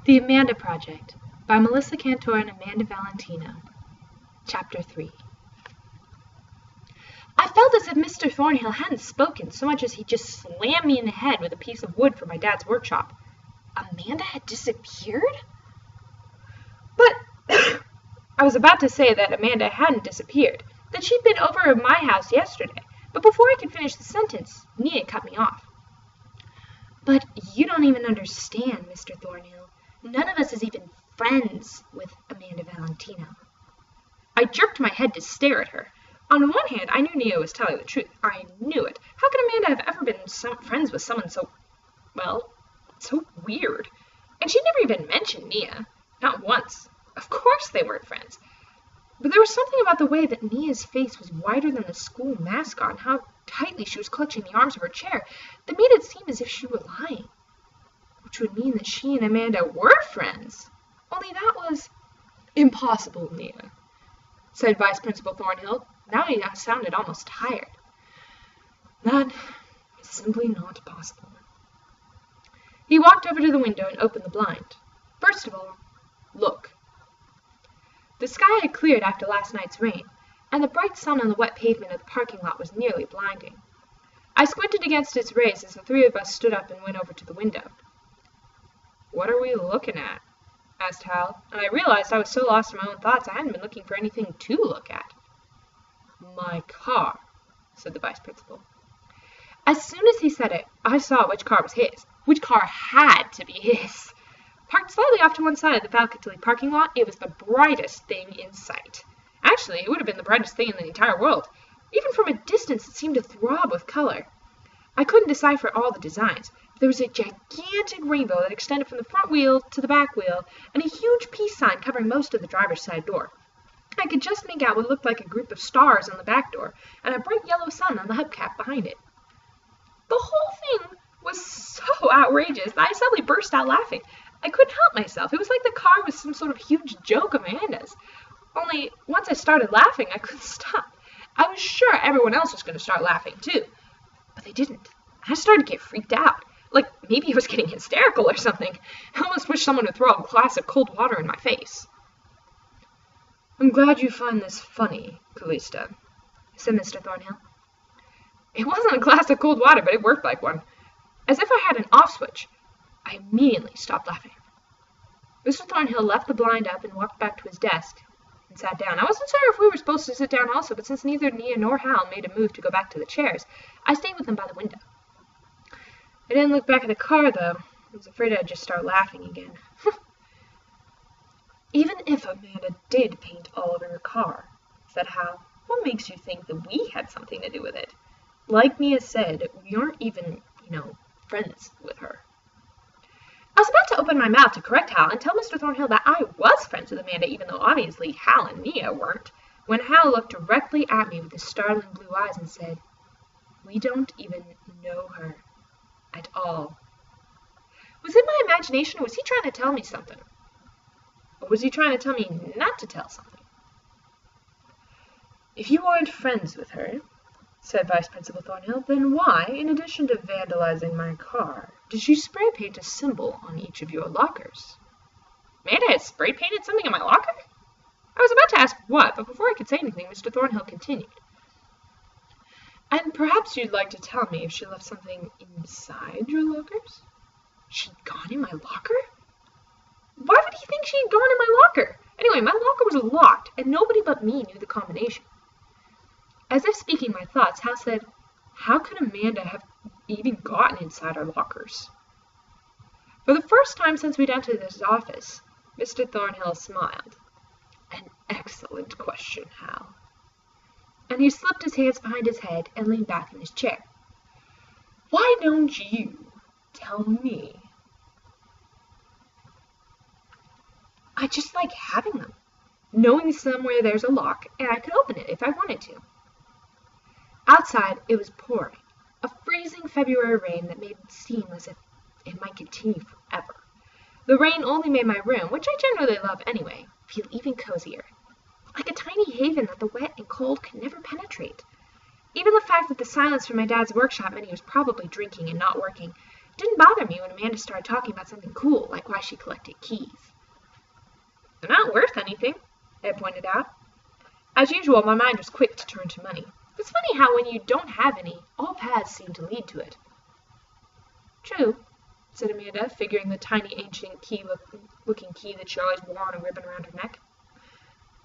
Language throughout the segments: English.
The Amanda Project by Melissa Kantor and Amanda Valentino. Chapter 3. I felt as if Mr. Thornhill hadn't spoken so much as he just slammed me in the head with a piece of wood from my dad's workshop. Amanda had disappeared? But I was about to say that Amanda hadn't disappeared, that she'd been over at my house yesterday, but before I could finish the sentence, Nia cut me off. But you don't even understand, Mr. Thornhill. None of us is even friends with Amanda Valentino. I jerked my head to stare at her. On the one hand, I knew Nia was telling the truth. I knew it. How could Amanda have ever been friends with someone so weird? And she never even mentioned Nia. Not once. Of course they weren't friends. But there was something about the way that Nia's face was wider than the school mascot and how tightly she was clutching the arms of her chair that made it seem as if she were lying. Which would mean that she and Amanda were friends. Only that was impossible, Nia, said Vice Principal Thornhill. Now he sounded almost tired. That is simply not possible. He walked over to the window and opened the blind. First of all, look. The sky had cleared after last night's rain, and the bright sun on the wet pavement of the parking lot was nearly blinding. I squinted against its rays as the three of us stood up and went over to the window. "What are we looking at?" asked Hal, and I realized I was so lost in my own thoughts I hadn't been looking for anything to look at. "My car," said the vice principal. As soon as he said it, I saw which car was his. Which car had to be his. Parked slightly off to one side of the Valentino parking lot, it was the brightest thing in sight. Actually, it would have been the brightest thing in the entire world. Even from a distance, it seemed to throb with color. I couldn't decipher all the designs, but there was a gigantic rainbow that extended from the front wheel to the back wheel, and a huge peace sign covering most of the driver's side door. I could just make out what looked like a group of stars on the back door, and a bright yellow sun on the hubcap behind it. The whole thing was so outrageous that I suddenly burst out laughing. I couldn't help myself. It was like the car was some sort of huge joke of Amanda's. Only, once I started laughing, I couldn't stop. I was sure everyone else was going to start laughing, too. But they didn't. I started to get freaked out. Like, maybe I was getting hysterical or something. I almost wished someone would throw a glass of cold water in my face. "I'm glad you find this funny, Callista," said Mr. Thornhill. It wasn't a glass of cold water, but it worked like one. As if I had an off switch, I immediately stopped laughing. Mr. Thornhill left the blind up and walked back to his desk and sat down. I wasn't sure if we were supposed to sit down also, but since neither Nia nor Hal made a move to go back to the chairs, I stayed with them by the window. I didn't look back at the car, though. I was afraid I'd just start laughing again. "Even if Amanda did paint all over her car," said Hal, "what makes you think that we had something to do with it? Like Nia said, we aren't even, friends with her." I was about to open my mouth to correct Hal and tell Mr. Thornhill that I was friends with Amanda, even though obviously Hal and Nia weren't, when Hal looked directly at me with his startling blue eyes and said, "We don't even know her at all." Was it my imagination, or was he trying to tell me something? Or was he trying to tell me not to tell something? "If you aren't friends with her," said Vice Principal Thornhill, "then why, in addition to vandalizing my car, did she spray paint a symbol on each of your lockers?" Amanda had spray painted something in my locker? I was about to ask what, but before I could say anything, Mr. Thornhill continued. "And perhaps you'd like to tell me if she left something inside your lockers?" She'd gone in my locker? Why would he think she'd gone in my locker? Anyway, my locker was locked, and nobody but me knew the combination. As if speaking my thoughts, Hal said, "How could Amanda have even gotten inside our lockers?" For the first time since we'd entered his office, Mr. Thornhill smiled. "An excellent question, Hal." And he slipped his hands behind his head and leaned back in his chair. "Why don't you tell me?" "I just like having them, knowing somewhere there's a lock and I could open it if I wanted to." Outside, it was pouring, a freezing February rain that made it seem as if it might continue forever. The rain only made my room, which I generally love anyway, feel even cozier, like a tiny haven that the wet and cold could never penetrate. Even the fact that the silence from my dad's workshop meant he was probably drinking and not working It didn't bother me when Amanda started talking about something cool, like why she collected keys. "They're not worth anything," Ed pointed out. As usual, my mind was quick to turn to money. It's funny how when you don't have any, all paths seem to lead to it. "True," said Amanda, figuring the tiny ancient looking key that she always wore on a ribbon around her neck.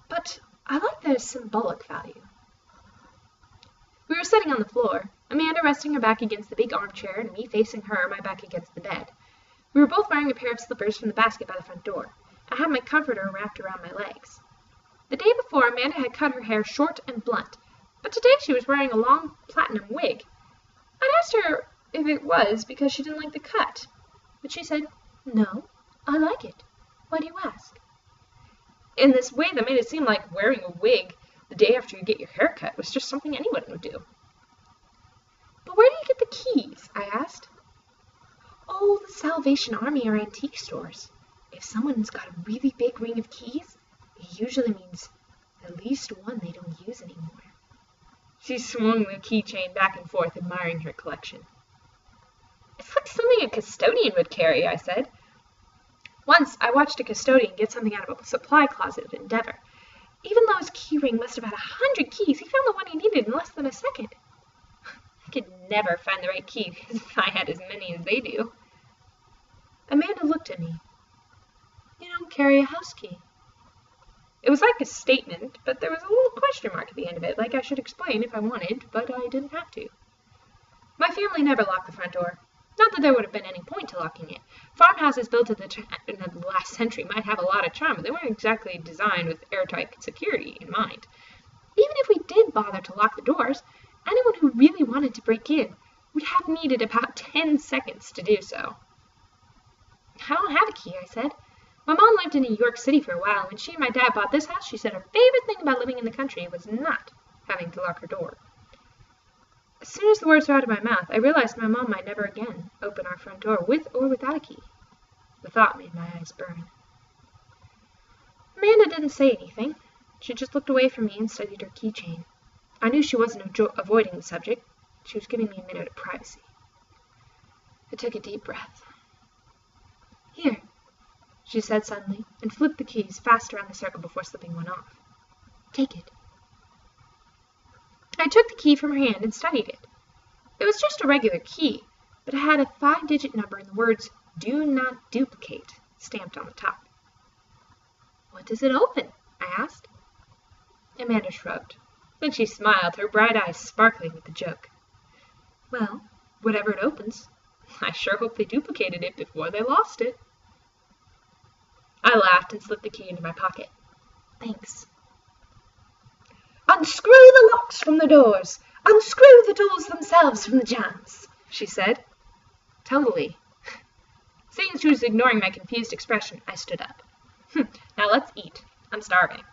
"But I like their symbolic value." We were sitting on the floor, Amanda resting her back against the big armchair and me facing her, my back against the bed. We were both wearing a pair of slippers from the basket by the front door. I had my comforter wrapped around my legs. The day before, Amanda had cut her hair short and blunt, but today she was wearing a long platinum wig. I'd asked her if it was because she didn't like the cut, but she said, "No, I like it. Why do you ask?" In this way that made it seem like wearing a wig the day after you get your hair cut was just something anyone would do. "But where do you get the keys?" I asked. "Oh, the Salvation Army or antique stores. If someone's got a really big ring of keys, it usually means at least one they don't use anymore." She swung the keychain back and forth, admiring her collection. "It's like something a custodian would carry," I said. Once I watched a custodian get something out of a supply closet at Endeavor. Even though his key ring must have had 100 keys, he found the one he needed in less than a second. I could never find the right key because I had as many as they do. Amanda looked at me. "You don't carry a house key." It was like a statement, but there was a little question mark at the end of it, like I should explain if I wanted, but I didn't have to. My family never locked the front door. Not that there would have been any point to locking it. Farmhouses built in the last century might have a lot of charm, but they weren't exactly designed with airtight security in mind. Even if we did bother to lock the doors, anyone who really wanted to break in would have needed about 10 seconds to do so. "I don't have a key," I said. "My mom lived in New York City for a while, and when she and my dad bought this house, she said her favorite thing about living in the country was not having to lock her door." As soon as the words were out of my mouth, I realized my mom might never again open our front door with or without a key. The thought made my eyes burn. Amanda didn't say anything. She just looked away from me and studied her keychain. I knew she wasn't avoiding the subject. She was giving me a minute of privacy. I took a deep breath. "Here," she said suddenly, and flipped the keys fast around the circle before slipping one off. "Take it." I took the key from her hand and studied it. It was just a regular key, but it had a 5-digit number and the words "Do not duplicate" stamped on the top. "What does it open?" I asked. Amanda shrugged. Then she smiled, her bright eyes sparkling with the joke. "Well, whatever it opens, I sure hope they duplicated it before they lost it." I laughed and slipped the key into my pocket. "Thanks." "Unscrew the locks from the doors! Unscrew the doors themselves from the jambs!" she said. "Totally." Seeing she was ignoring my confused expression, I stood up. "Now let's eat. I'm starving."